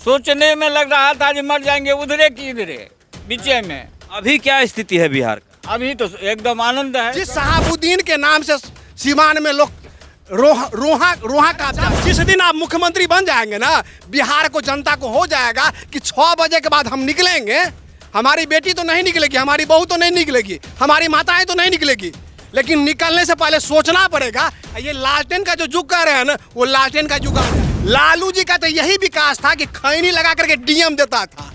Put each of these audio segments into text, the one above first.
सोचने में लग रहा था कि मर जाएंगे, उधरे की इधरे बीचे में। अभी क्या स्थिति है बिहार का? अभी तो एकदम आनंद है। जिस शहाबुद्दीन के नाम से सीमान में लोग रोहा काट जाते। जिस दिन आप मुख्यमंत्री बन जाएंगे ना, बिहार को जनता को हो जाएगा कि 6 बजे के बाद हम निकलेंगे। हमारी बेटी तो नहीं निकलेगी, हमारी बहू तो नहीं निकलेगी, हमारी माताएं तो नहीं निकलेगी, लेकिन निकलने से पहले सोचना पड़ेगा। ये लालटेन का जो युग कह रहे हैं ना, वो लालटेन का युग है। लालू जी का तो यही विकास था कि खैनी लगा करके डीएम देता था।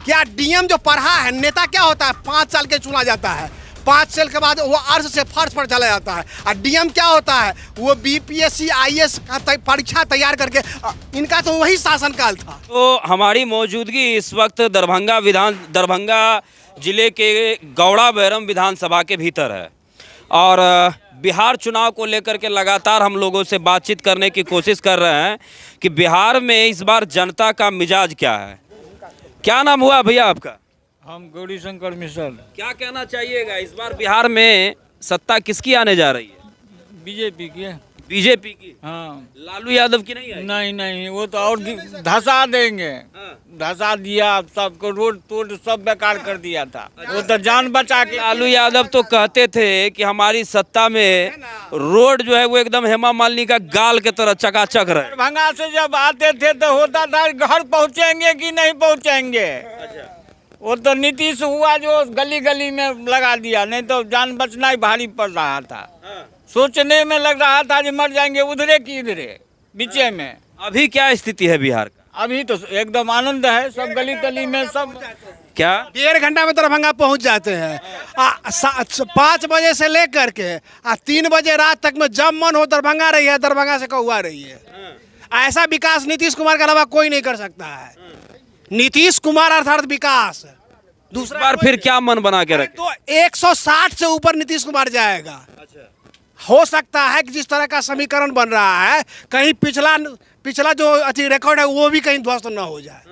क्या डीएम जो पढ़ा है, नेता क्या होता है? 5 साल के चुना जाता है, 5 साल के बाद वो अर्ज से फर्श पर चला जाता है। और डीएम क्या होता है? वो बीपीएससी आईएएस का परीक्षा तैयार करके, इनका तो वही शासनकाल था। तो हमारी मौजूदगी इस वक्त दरभंगा जिले के गौड़ा बैरम विधानसभा के भीतर है और बिहार चुनाव को लेकर के लगातार हम लोगों से बातचीत करने की कोशिश कर रहे हैं कि बिहार में इस बार जनता का मिजाज क्या है। क्या नाम हुआ भैया आपका? हम गौरी शंकर मिश्र। क्या कहना चाहिएगा, इस बार बिहार में सत्ता किसकी आने जा रही है? बीजेपी की। बीजेपी की? हाँ। लालू यादव की नहीं है? नहीं, वो तो और धसा देंगे। धसा दिया, सबको रोड तोड़ सब बेकार कर दिया था। वो तो जान बचा के। लालू यादव तो कहते थे कि हमारी सत्ता में रोड जो है वो एकदम हेमा मालिनी का गाल के तरह चकाचक रहे। दरभंगा से जब आते थे तो होता था घर पहुँचेंगे कि नहीं पहुँचेंगे। वो तो नीतीश हुआ जो गली गली में लगा दिया, नहीं तो जान बचना ही भारी पड़ रहा था। सोचने में लग रहा था कि मर जाएंगे, उधरे की इधरे बीचे में। अभी क्या स्थिति है बिहार का? अभी तो एकदम आनंद है, सब गली गली में सब। क्या 1.5 घंटा में दरभंगा पहुंच जाते हैं। 5 बजे से लेकर के 3 बजे रात तक में जब मन हो दरभंगा रही है, दरभंगा से कहुआ रही है। ऐसा विकास नीतीश कुमार के अलावा कोई नहीं कर सकता है। नीतीश कुमार अर्थात विकास। दूसरा बार फिर क्या मन बना के रखे? तो 160 से ऊपर नीतीश कुमार जाएगा। हो सकता है कि जिस तरह का समीकरण बन रहा है, कहीं पिछला जो रिकॉर्ड है वो भी कहीं ध्वस्त न हो जाए,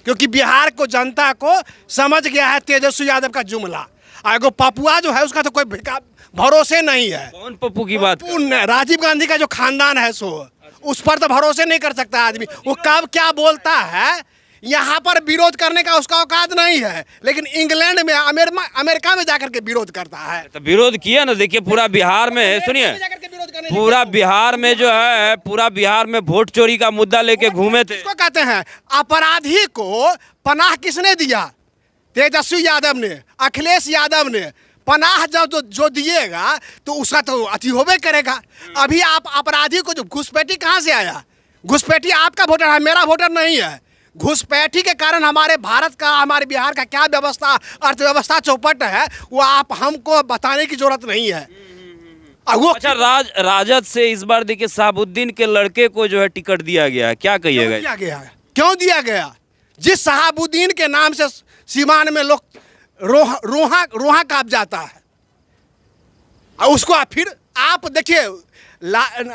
क्योंकि बिहार को जनता को समझ गया है तेजस्वी यादव का जुमला। एगो पपुआ जो है उसका तो कोई भरोसे नहीं है। कौन पप्पू की बात? राजीव गांधी का जो खानदान है सो उस पर तो भरोसे नहीं कर सकता आदमी। वो कब क्या बोलता है, यहाँ पर विरोध करने का उसका औकात नहीं है, लेकिन इंग्लैंड में अमेरिका में जाकर के विरोध करता है। तो विरोध किया ना। देखिए पूरा बिहार में, सुनिए, पूरा बिहार में जो है, पूरा बिहार में वोट चोरी का मुद्दा लेके घूमे थे। इसको कहते हैं अपराधी को पनाह किसने दिया? तेजस्वी यादव ने, अखिलेश यादव ने। पनाह जब जो दिएगा तो उसका तो अति होबे करेगा। अभी आप अपराधी को, जो घुसपैठी कहाँ से आया? घुसपैठी आपका वोटर है, मेरा वोटर नहीं है। घुसपैठी के कारण हमारे भारत का, हमारे बिहार का क्या व्यवस्था, अर्थव्यवस्था चौपट है, वो आप हमको बताने की जरूरत नहीं है। वो अच्छा, राजद से इस बार देखिए शहाबुद्दीन के लड़के को जो है टिकट दिया गया है, क्या कहिएगा? क्यों दिया गया? जिस शहाबुद्दीन के नाम से सीमान में लोग रोहा काट जाता है, और उसको फिर आप देखिए,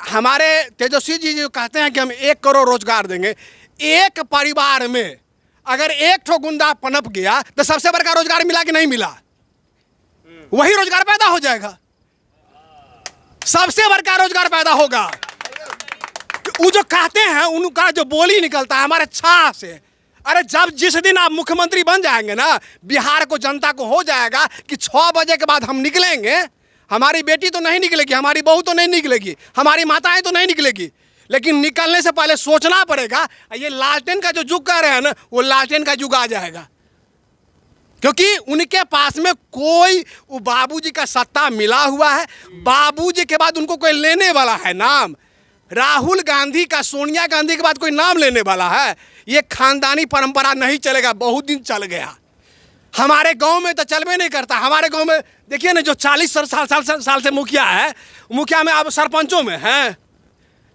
हमारे तेजस्वी जी जो कहते हैं कि हम 1 करोड़ रोजगार देंगे। एक परिवार में अगर 1 ठो गुंडा पनप गया तो सबसे बड़ा रोजगार मिला कि नहीं मिला? वही रोजगार पैदा हो जाएगा, सबसे बड़ा रोजगार पैदा होगा। वो जो कहते हैं उनका जो बोली निकलता है हमारे छाह से। अरे जिस दिन आप मुख्यमंत्री बन जाएंगे ना, बिहार को जनता को हो जाएगा कि 6 बजे के बाद हम निकलेंगे। हमारी बेटी तो नहीं निकलेगी, हमारी बहू तो नहीं निकलेगी, हमारी माताएं तो नहीं निकलेगी, लेकिन निकलने से पहले सोचना पड़ेगा। ये लालटेन का जो युग कह रहे हैं ना, वो लालटेन का युग आ जाएगा, क्योंकि उनके पास में कोई, वो बाबूजी का सत्ता मिला हुआ है। बाबूजी के बाद उनको कोई लेने वाला है नाम? राहुल गांधी का, सोनिया गांधी के बाद कोई नाम लेने वाला है? ये खानदानी परंपरा नहीं चलेगा, बहुत दिन चल गया। हमारे गांव में तो चलबे नहीं करता। हमारे गांव में देखिए ना, जो 40 साल से मुखिया है, मुखिया में अब सरपंचों में है,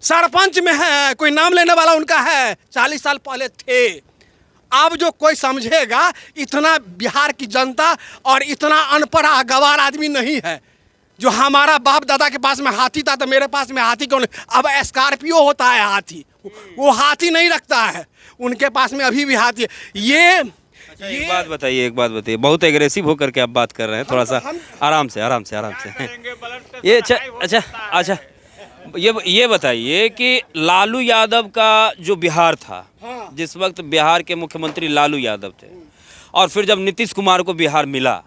सरपंच में है, कोई नाम लेने वाला उनका है? 40 साल पहले थे। अब जो कोई समझेगा, इतना बिहार की जनता और इतना अनपढ़ गवार आदमी नहीं है। जो हमारा बाप दादा के पास में हाथी था, तो मेरे पास में हाथी क्यों नहीं? अब स्कॉर्पियो होता है हाथी, वो हाथी नहीं रखता है, उनके पास में अभी भी हाथी है। एक बात बताइए, बहुत एग्रेसिव होकर के आप बात कर रहे हैं, थोड़ा सा आराम से। ये अच्छा, ये बताइए कि लालू यादव का जो बिहार था, हाँ। जिस वक्त बिहार के मुख्यमंत्री लालू यादव थे, और फिर जब नीतीश कुमार को बिहार मिला,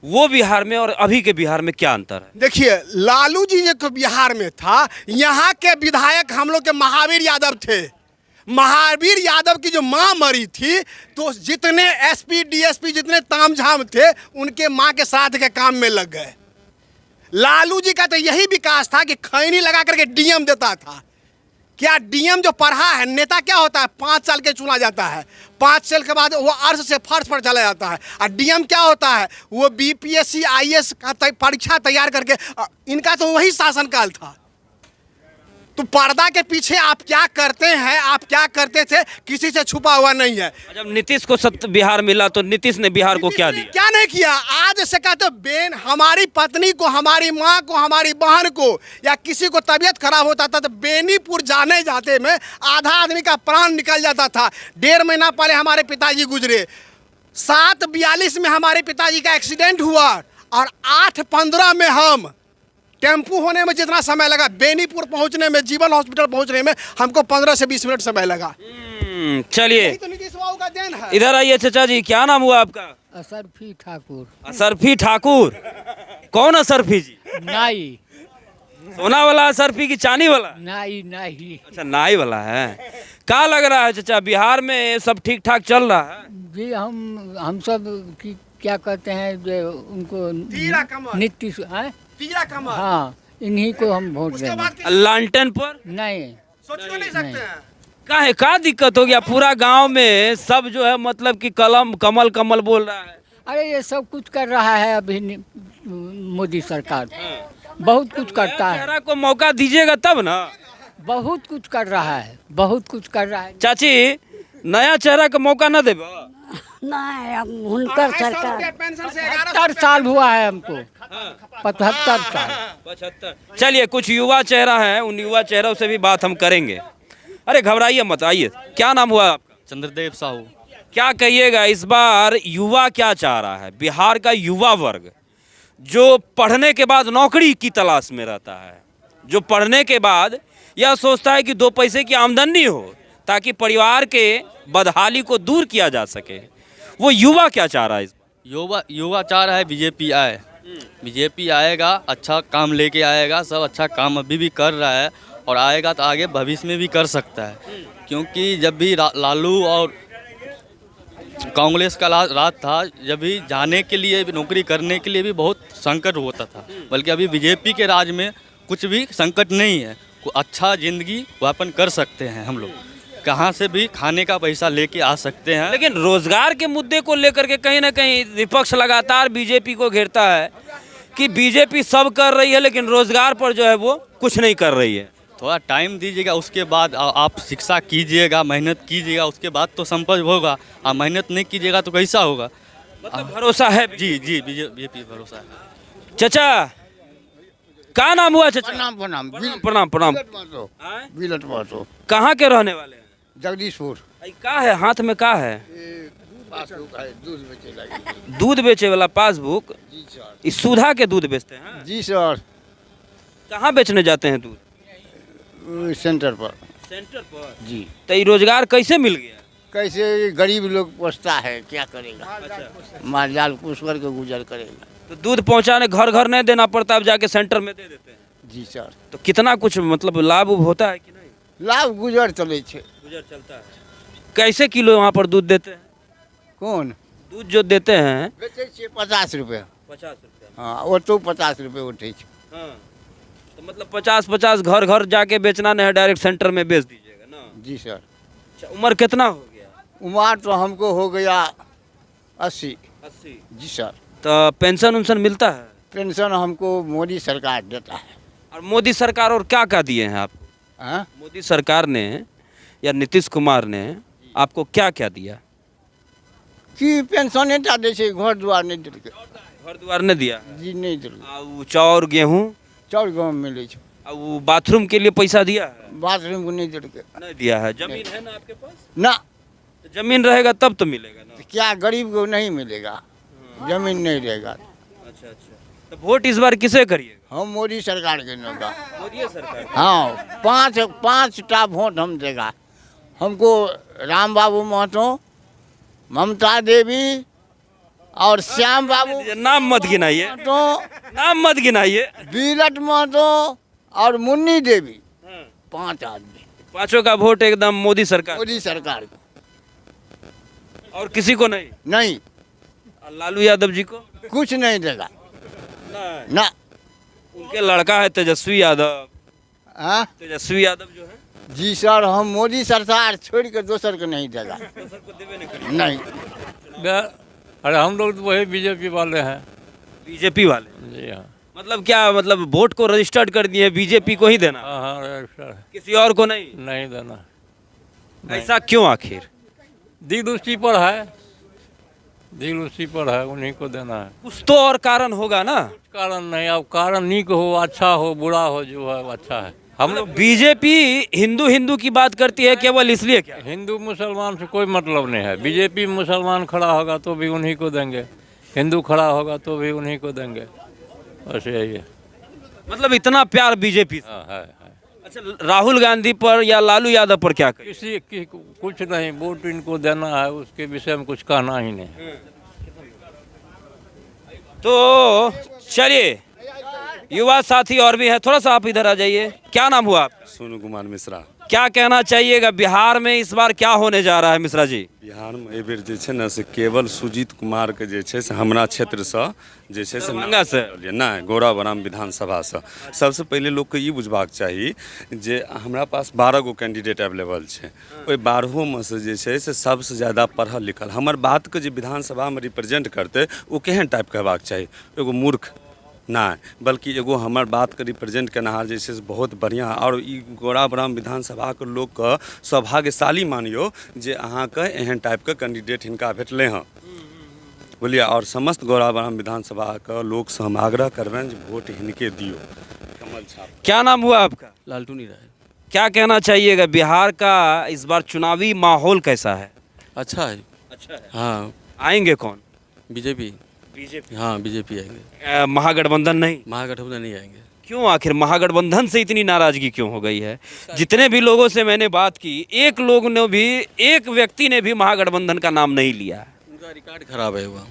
वो बिहार में और अभी के बिहार में क्या अंतर है? देखिए, लालू जी जो बिहार में था, यहाँ के विधायक हम लोग के महावीर यादव थे। महावीर यादव की जो माँ मरी थी, तो जितने एसपी डीएसपी जितने तामझाम थे, उनके माँ के श्राद्ध के काम में लग गए। लालू जी का तो यही विकास था कि खैनी लगा करके डीएम देता था। क्या डीएम जो पढ़ा है, नेता क्या होता है, 5 साल के चुना जाता है, 5 साल के बाद वो अर्श से फर्श पर चला जाता है। और डीएम क्या होता है, वो बीपीएससी आईएएस का परीक्षा तैयार करके, इनका तो वही शासनकाल था। तो पर्दा के पीछे आप क्या करते हैं, आप क्या करते थे, किसी से छुपा हुआ नहीं है। जब नीतीश को बिहार मिला तो नीतीश ने बिहार को क्या दिया? क्या नहीं किया। आज से कहते बेन, हमारी पत्नी को, हमारी माँ को, हमारी बहन को, या किसी को तबीयत खराब होता था तो बेनीपुर जाने जाते में आधा आदमी का प्राण निकल जाता था। 1.5 महीना पहले हमारे पिताजी गुजरे। 7:42 में हमारे पिताजी का एक्सीडेंट हुआ, और 8:15 में हम टेम्पू होने में जितना समय लगा, बेनीपुर पहुंचने में, जीवन हॉस्पिटल पहुंचने में हमको 15 से 20 मिनट समय लगा। चलिए, तो नीतीश बाबू का देन है। इधर आइए चाचा जी, क्या नाम हुआ आपका? असरफी ठाकुर। असरफी ठाकुर। कौन असरफी जी? नाई। सोना वाला असरफी की चांदी वाला? नाई नाई। अच्छा, नाई वाला है। क्या लग रहा है चाचा, बिहार में सब ठीक ठाक चल रहा है? जी, हम सब की क्या कहते हैं जो उनको तीरा कमल। नीतीश हैं? तीरा कमल। हाँ, इन्हीं को हम वोट उसके देंगे। बाद लालटेन पर नहीं, सोच तो नहीं सकते हैं। का दिक्कत हो गया? पूरा गांव में सब जो है मतलब कि कमल कमल बोल रहा है। अरे ये सब कुछ कर रहा है अभी मोदी सरकार, बहुत कुछ करता है, चेहरा को मौका दीजिएगा तब ना। बहुत कुछ कर रहा है, बहुत कुछ कर रहा है। चाची, नया चेहरा का मौका न देबो? नहीं, अब हुनकर सरकार। पेंशन से 75 साल हुआ है हमको, 75 साल। 75। चलिए, कुछ युवा चेहरा है, उन युवा चेहरों से भी बात हम करेंगे। अरे घबराइए मत, आइए। क्या नाम हुआ आपका? चंद्रदेव साहू। क्या कहिएगा, इस बार युवा क्या चाह रहा है? बिहार का युवा वर्ग जो पढ़ने के बाद नौकरी की तलाश में रहता है, जो पढ़ने के बाद यह सोचता है कि 2 पैसे की आमदनी हो ताकि परिवार के बदहाली को दूर किया जा सके, वो युवा क्या चाह रहा है? युवा चाह रहा है बीजेपी आए। बीजेपी आएगा, अच्छा काम लेके आएगा, सब अच्छा काम अभी भी कर रहा है, और आएगा तो आगे भविष्य में भी कर सकता है। क्योंकि जब भी लालू और कांग्रेस का राज था, जब भी जाने के लिए, नौकरी करने के लिए भी बहुत संकट होता था, बल्कि अभी बीजेपी के राज में कुछ भी संकट नहीं है। अच्छा जिंदगी यापन कर सकते हैं हम लोग, कहाँ से भी खाने का पैसा लेके आ सकते हैं। लेकिन रोजगार के मुद्दे को लेकर के कहीं ना कहीं विपक्ष लगातार बीजेपी को घेरता है कि बीजेपी सब कर रही है लेकिन रोजगार पर जो है वो कुछ नहीं कर रही है। थोड़ा टाइम दीजिएगा, उसके बाद आप शिक्षा कीजिएगा, मेहनत कीजिएगा, उसके बाद तो संपर्क होगा। आप मेहनत नहीं कीजिएगा तो कैसा होगा? मतलब भरोसा है? जी जी, बीजेपी भरोसा है। चाचा, क्या नाम हुआ चाचा? प्रणाम प्रणाम प्रणाम। विलट बासो कहाँ के रहने वाले हैं? जगदीशपुर। का है हाथ में? का है? पासबुक है, दूध बेचे लगे। दूध बेचे वाला पासबुक? जी सर। इस सुधा के दूध बेचते हैं? जी सर। कहाँ बेचने जाते हैं दूध? सेंटर पर। सेंटर पर? जी। तो ये रोजगार कैसे मिल गया? कैसे गरीब लोग पोसता है, क्या करेगा? माल जाल पोस करके गुजर करेगा। तो दूध पहुँचाने घर घर नहीं देना पड़ता, अब जाके सेंटर में दे देते हैं? जी सर। तो कितना कुछ मतलब लाभ होता है कि नहीं? लाभ गुजर चले छे। गुजर चलता है। कैसे किलो वहाँ पर दूध देते हैं? कौन दूध जो देते हैं? बेचे छे 50 रुपये। 50 रुपया। हाँ, वो तो 50 रुपये उठे छे। हाँ, तो मतलब 50-50 घर घर जाके बेचना नहीं है, डायरेक्ट सेंटर में बेच दीजिएगा ना? जी सर। अच्छा, उम्र कितना हो गया? उम्र तो हमको हो गया 80। 80। जी सर। तो पेंशन उन्शन मिलता है? पेंशन हमको मोदी सरकार देता है। और मोदी सरकार और क्या क्या दिए हैं आपको? हाँ? मोदी सरकार ने या नीतीश कुमार ने आपको क्या क्या दिया? कि पेंशन नहीं दे छे, घर द्वार नहीं दिल के। घर द्वार ने दिया? जी नहीं दिल। वो चाउर गेहूँ? चाउर गाँव में मिले छे। और वो बाथरूम के लिए पैसा दिया है? बाथरूम को नहीं दिल के। नहीं दिया है। जमीन है ना आपके पास? ना। तो जमीन रहेगा तब तो मिलेगा ना? क्या गरीब को नहीं मिलेगा, जमीन नहीं रहेगा। अच्छा अच्छा। तो वोट इस बार किसे करिएगा? हम मोदी सरकार के देगा। मोदी सरकार। हाँ, पाँच टा वोट हम देगा। हमको राम बाबू महतो, ममता देवी और श्याम बाबू नाम मत गिनाइए, महतो, नाम मत गिनाइए। बीलट महतो और मुन्नी देवी, 5 आदमी। पांचों का वोट एकदम मोदी सरकार मोदी सरकार को और किसी को नहीं। नहीं, और लालू यादव जी को कुछ नहीं देगा ना। उनके लड़का है तेजस्वी यादव। हाँ तेजस्वी यादव जो है जी सर, हम मोदी सरकार छोड़ के दोसर को नहीं देगा। नहीं, अरे हम लोग तो वही बीजेपी वाले हैं। बीजेपी वाले। जी हाँ। मतलब क्या, मतलब वोट को रजिस्टर्ड कर दिए, बीजेपी को ही देना, हाँ हाँ सर, किसी और को नहीं? नहीं देना। ऐसा क्यों आखिर? दिल उसी पर है, दिल उसी पर है, उन्हीं को देना है। कुछ तो और कारण होगा ना। कारण नहीं, अब कारण नीक हो, अच्छा हो, बुरा हो, जो है अच्छा है। हम लोग बीजेपी हिंदू हिंदू की बात करती है केवल इसलिए क्या? हिंदू मुसलमान से कोई मतलब नहीं है। बीजेपी मुसलमान खड़ा होगा तो भी उन्हीं को देंगे, हिंदू खड़ा होगा तो भी उन्हीं को देंगे, बस यही है। मतलब इतना प्यार बीजेपी से। हाँ है। अच्छा, राहुल गांधी पर या लालू यादव पर क्या कहें? कुछ नहीं, वोट इनको देना है, उसके विषय में कुछ कहना ही नहीं। तो चलिए, युवा साथी और भी है, थोड़ा सा आप इधर आ जाइए। क्या नाम हुआ आपका? सोनू कुमार मिश्रा। क्या कहना चाहिएगा, बिहार में इस बार क्या होने जा रहा है मिश्रा जी? बिहार में एहि बेर जे छै ने से केवल सुजीत कुमार के जे छै से हमरा क्षेत्र से जे छै से दरभंगा से नहीं, गौड़ाबराम विधानसभा से सबसे पहले लोग के ई बुझबाक चाही जे हमरा पास 12 गो कैंडिडेट अवेलेबल छै। ओहि 12 में से जे छै से सबसे ज्यादा पढ़ल लिखल हमर बात के जे विधानसभा में रिप्रेजेंट करते ओ केहन टाइप के हेबाक चाही? एगो मूर्ख नहीं, बल्कि एगो हमार बात के रिप्रेजेंट केनहार जे छै से बहुत बढ़िया। और ई गौड़ाबराम विधानसभा के लोग के सौभाग्यशाली मानियो जे अहाँके एहन टाइप के कैंडिडेट हिनका भेटले हैं, बोलिए। और समस्त गौड़ाबराम विधानसभा के लोग से हम आग्रह करबें जे वोट हिनके दियो, कमल छाप। क्या नाम हुआ आपका? लालटू नहीं रहा। क्या कहना चाहिएगा, बिहार का इस बार चुनावी माहौल कैसा है? अच्छा है। अच्छा है। हाँ, आएंगे कौन? बीजेपी। बीजेपी। हाँ, बीजेपी आएंगे। महागठबंधन नहीं? महागठबंधन नहीं आएंगे। क्यों आखिर महागठबंधन से इतनी नाराजगी क्यों हो गई है? जितने भी लोगों से मैंने बात की, एक व्यक्ति ने भी महागठबंधन का नाम नहीं लिया। उनका रिकॉर्ड खराब है हुआ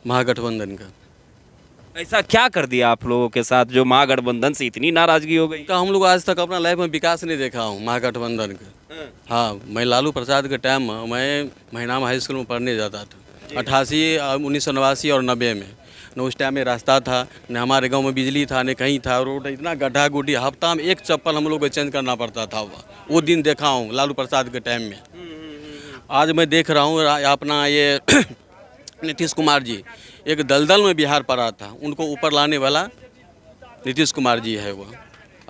महागठबंधन का। ऐसा क्या कर दिया आप लोगों के साथ जो महागठबंधन से इतनी नाराजगी हो गई? का हम लोग आज तक अपना लाइफ में विकास नहीं देखा हूँ महागठबंधन का। हाँ, मैं लालू प्रसाद के टाइम में मैं महिनाम हाई स्कूल में पढ़ने जाता था, 88, 1989 और 90 में। न उस टाइम में रास्ता था, न हमारे गांव में बिजली था, न कहीं था। रोड इतना गड्ढा गुड्ढी, हफ्ता में एक चप्पल हम लोग को चेंज करना पड़ता था। वो दिन देखा हूँ लालू प्रसाद के टाइम में। आज मैं देख रहा हूँ अपना ये नीतीश कुमार जी एक दलदल में बिहार पड़ा था, उनको ऊपर लाने वाला नीतीश कुमार जी है। वो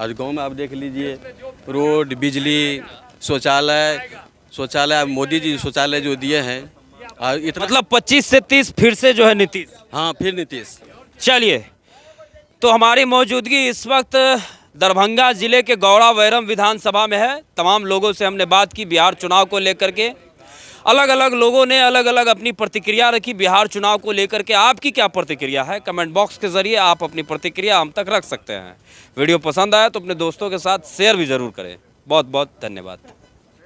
आज गांव में आप देख लीजिए, रोड, बिजली, शौचालय मोदी जी शौचालय जो दिए हैं, इतना मतलब 25 से 30 फिर से जो है नीतीश। हाँ, फिर नीतीश। चलिए, तो हमारी मौजूदगी इस वक्त दरभंगा जिले के गौड़ाबैरम विधानसभा में है। तमाम लोगों से हमने बात की बिहार चुनाव को लेकर के। अलग अलग लोगों ने अलग अलग अपनी प्रतिक्रिया रखी बिहार चुनाव को लेकर के। आपकी क्या प्रतिक्रिया है? कमेंट बॉक्स के जरिए आप अपनी प्रतिक्रिया हम तक रख सकते हैं। वीडियो पसंद आया तो अपने दोस्तों के साथ शेयर भी ज़रूर करें। बहुत बहुत धन्यवाद।